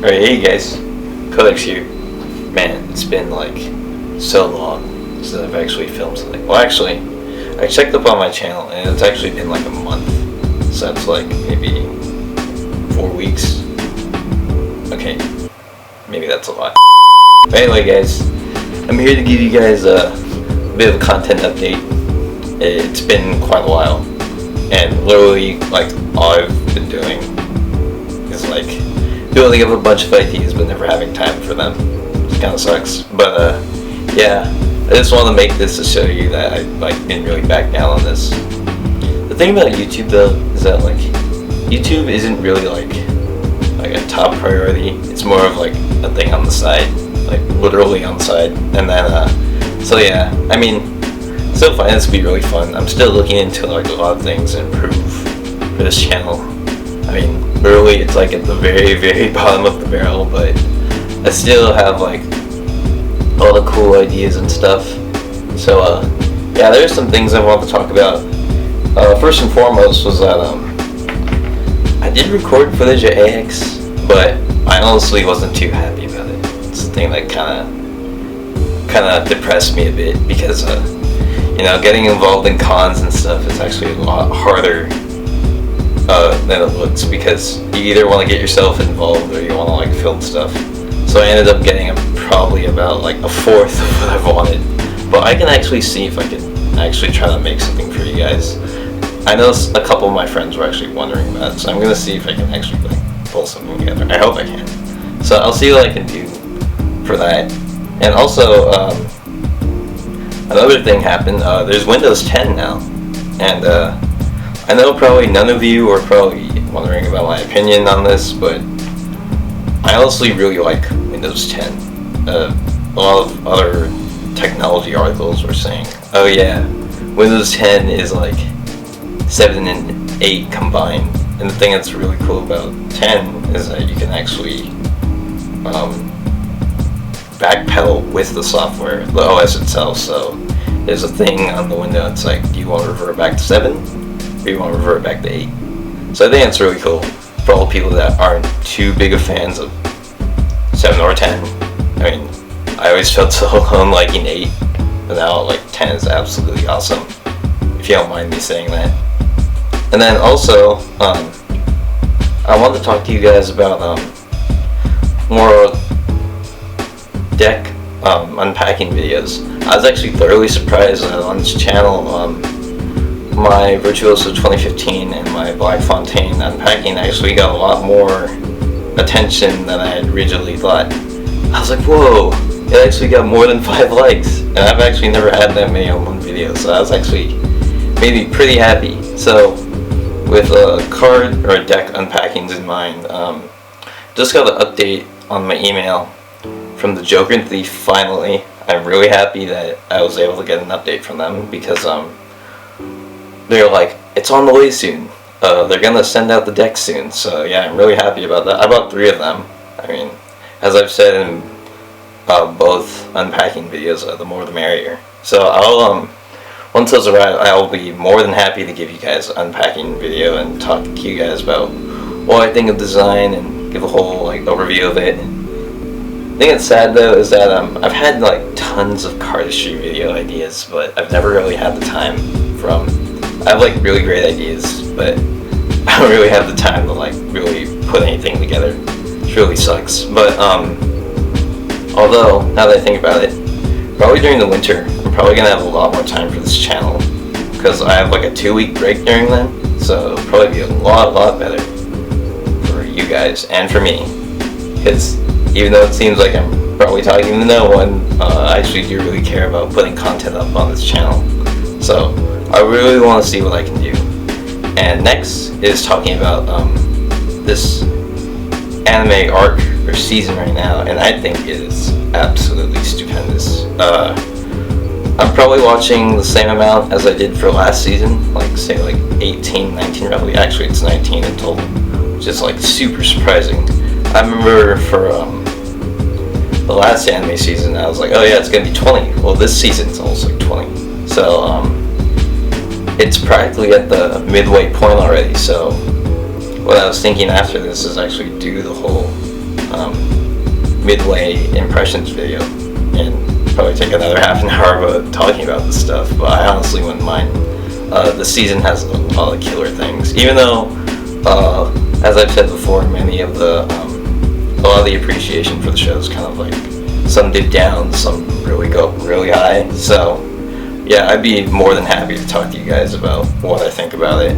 Alright, hey guys, Codex here. Man, it's been like so long since I've actually filmed something. Well, actually, I checked up on my channel and it's actually been like a month. So that's like maybe 4 weeks. Okay, maybe that's a lot. But anyway, guys, I'm here to give you guys a bit of a content update. It's been quite a while, and literally, like, all I've been doing is like building up a bunch of ideas but never having time for them. It kind of sucks, but yeah, I just want to make this to show you that I didn't really back down on this. The thing about YouTube though is that like YouTube isn't really like a top priority. It's more of like a thing on the side, like literally on the side. And then so yeah, I mean, still find this to be really fun. I'm still looking into like a lot of things to improve for this channel. I mean, literally it's like at the very, very bottom of the barrel, but I still have like all the cool ideas and stuff. So yeah, there's some things I want to talk about. First and foremost was that I did record footage at AX, but I honestly wasn't too happy about it. It's the thing that kind of depressed me a bit, because you know, getting involved in cons and stuff is actually a lot harder than it looks, because you either want to get yourself involved or you want to like film stuff. So I ended up getting probably about like a fourth of what I wanted, but I can actually see if I can actually try to make something for you guys. I know a couple of my friends were actually wondering about it, so I'm gonna see if I can actually like pull something together. I hope I can. So I'll see what I can do for that. And also another thing happened. There's Windows 10 now, and I know probably none of you are probably wondering about my opinion on this, but I honestly really like Windows 10. A lot of other technology articles were saying, oh yeah, Windows 10 is like 7 and 8 combined. And the thing that's really cool about 10 is that you can actually backpedal with the software, the OS itself. So there's a thing on the window, it's like, do you want to revert back to 7? Or you want to revert back to 8? So I think it's really cool for all people that aren't too big of fans of 7 or 10. I mean, I always felt so alone liking 8, but now like 10 is absolutely awesome, if you don't mind me saying that. And then also, I wanted to talk to you guys about more deck unpacking videos. I was actually thoroughly surprised that on this channel, my Virtuoso 2015 and my Black Fontaine unpacking actually got a lot more attention than I had originally thought. I was like, whoa, it actually got more than 5 likes, and I've actually never had that many on one video, so that was actually made me pretty happy. So with a card or a deck unpackings in mind, just got an update on my email from the Joker and Thief finally. I'm really happy that I was able to get an update from them, because they're like, it's on the way soon. They're gonna send out the deck soon. So yeah, I'm really happy about that. I bought 3 of them. I mean, as I've said in both unpacking videos, the more the merrier. So I'll once those arrive, I'll be more than happy to give you guys an unpacking video and talk to you guys about what I think of design and give a whole like overview of it. The thing that's sad though is that I've had like tons of cardistry video ideas, but I've never really had the time for I have like really great ideas, but I don't really have the time to like really put anything together. It really sucks. But although now that I think about it, probably during the winter I'm probably gonna have a lot more time for this channel, because I have like a 2-week break during then, so it'll probably be a lot better for you guys and for me, because even though it seems like I'm probably talking to no one, I actually do really care about putting content up on this channel. So I really want to see what I can do. And next is talking about this anime arc or season right now, and I think it is absolutely stupendous. I'm probably watching the same amount as I did for last season, like say like 18, 19 roughly. Actually it's 19 in total, which is like super surprising. I remember for the last anime season I was like, oh yeah, it's gonna be 20. Well, this season's almost like 20. So it's practically at the midway point already. So what I was thinking after this is actually do the whole midway impressions video and probably take another half an hour about talking about this stuff, but I honestly wouldn't mind. The season has a lot of killer things, even though, as I've said before, a lot of the appreciation for the show is kind of like, some dip down, some really go really high. So yeah, I'd be more than happy to talk to you guys about what I think about it.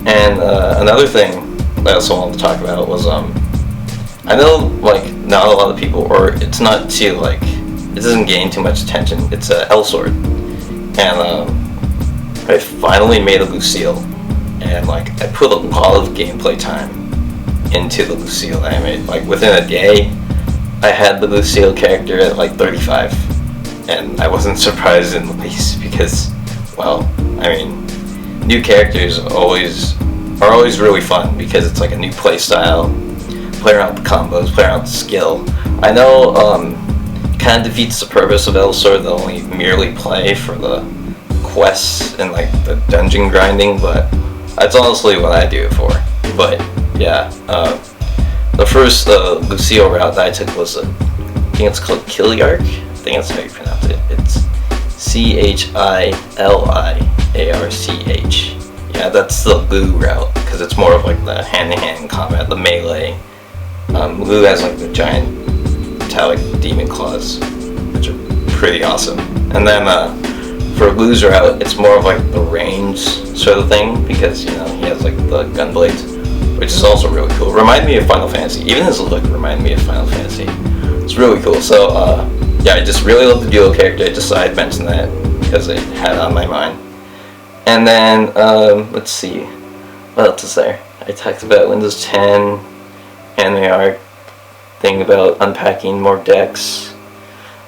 And another thing that I also wanted to talk about was, I know like not a lot of people, or it's not too like, it doesn't gain too much attention. It's L-Sword, and I finally made a Lucille, and like I put a lot of gameplay time into the Lucille that I made. Like within a day, I had the Lucille character at like 35, and I wasn't surprised in the least because, well, I mean, new characters are always really fun because it's like a new play style. Play around with the combos, play around with the skill. I know kind of defeats the purpose of L-Sword to only merely play for the quests and like the dungeon grinding, but that's honestly what I do it for. But yeah, the first Lucille route that I took was I think it's called Chiliarch. I think that's how you pronounce it. It's Chiliarch. Yeah, that's the Lu route because it's more of like the hand-to-hand combat, the melee. Lu has like the giant metallic demon claws, which are pretty awesome. And then for Lu's route, it's more of like the range sort of thing because, you know, he has like the gun blades, which is also really cool. Reminded me of Final Fantasy. Even his look reminded me of Final Fantasy. It's really cool. So yeah, I just really love the duo character. I just I'd mention that because I had it on my mind. And then let's see, what else is there? I talked about Windows 10, anime art, thing about unpacking more decks,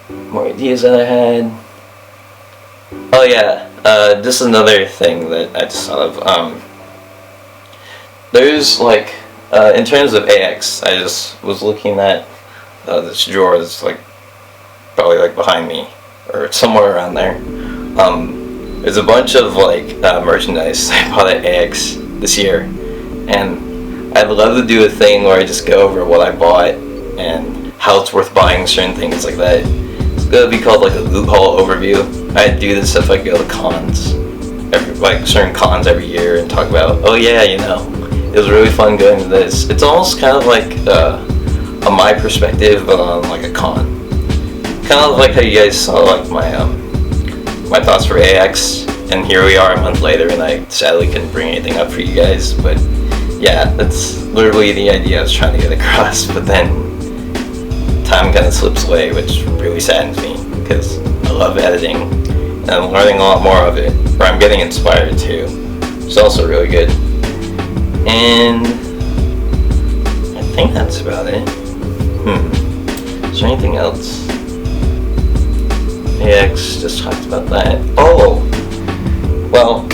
more ideas that I had. Oh yeah, just another thing that I just thought of. There's like, in terms of AX, I just was looking at this drawer that's like probably like behind me or somewhere around there. There's a bunch of like merchandise I bought at AX this year, and I'd love to do a thing where I just go over what I bought and how it's worth buying certain things like that. It's gonna be called like a loophole overview. I'd do this if I go to cons, like certain cons every year, and talk about, oh yeah, you know, it was really fun going to this. It's almost kind of like a my perspective, but on like a con. Kind of like how you guys saw like my thoughts for AX, and here we are a month later, and I sadly couldn't bring anything up for you guys. But yeah, that's literally the idea I was trying to get across. But then time kind of slips away, which really saddens me because I love editing and I'm learning a lot more of it, or I'm getting inspired too. It's also really good. And I think that's about it. Is there anything else? AX, just talked about that. Oh, well,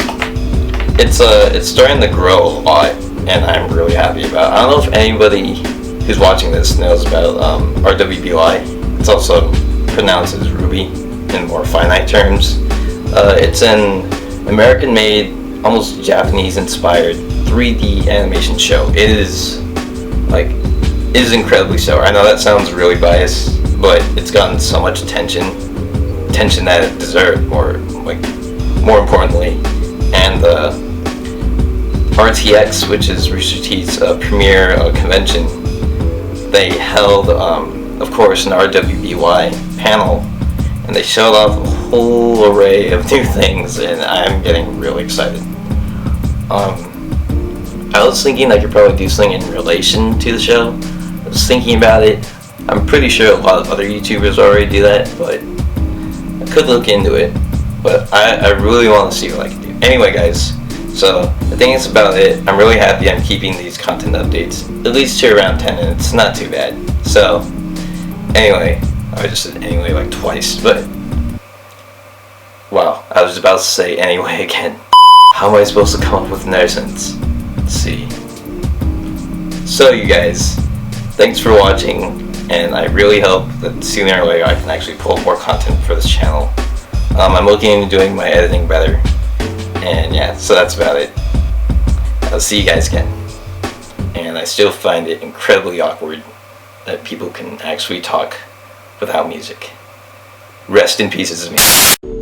it's starting to grow a lot, and I'm really happy about it. I don't know if anybody who's watching this knows about RWBY. It's also pronounced as Ruby in more finite terms. It's an American-made, almost Japanese-inspired 3D animation show. It is incredibly so. I know that sounds really biased, but it's gotten so much attention that it deserved, more importantly. And RTX, which is Rooster Teeth's premier convention, they held, of course, an RWBY panel, and they showed off a whole array of new things, and I'm getting really excited. I was thinking I could probably do something in relation to the show. I was thinking about it. I'm pretty sure a lot of other YouTubers already do that, but I could look into it. But I really want to see what I can do. Anyway, guys, so I think that's about it. I'm really happy I'm keeping these content updates at least to around 10 minutes. Not too bad. So, anyway, I just said anyway like twice, but wow, I was about to say anyway again. How am I supposed to come up with another sentence? Let's see. So, you guys, thanks for watching, and I really hope that sooner or later I can actually pull up more content for this channel. I'm looking into doing my editing better, and yeah, so that's about it. I'll see you guys again. And I still find it incredibly awkward that people can actually talk without music. Rest in peace, it's me.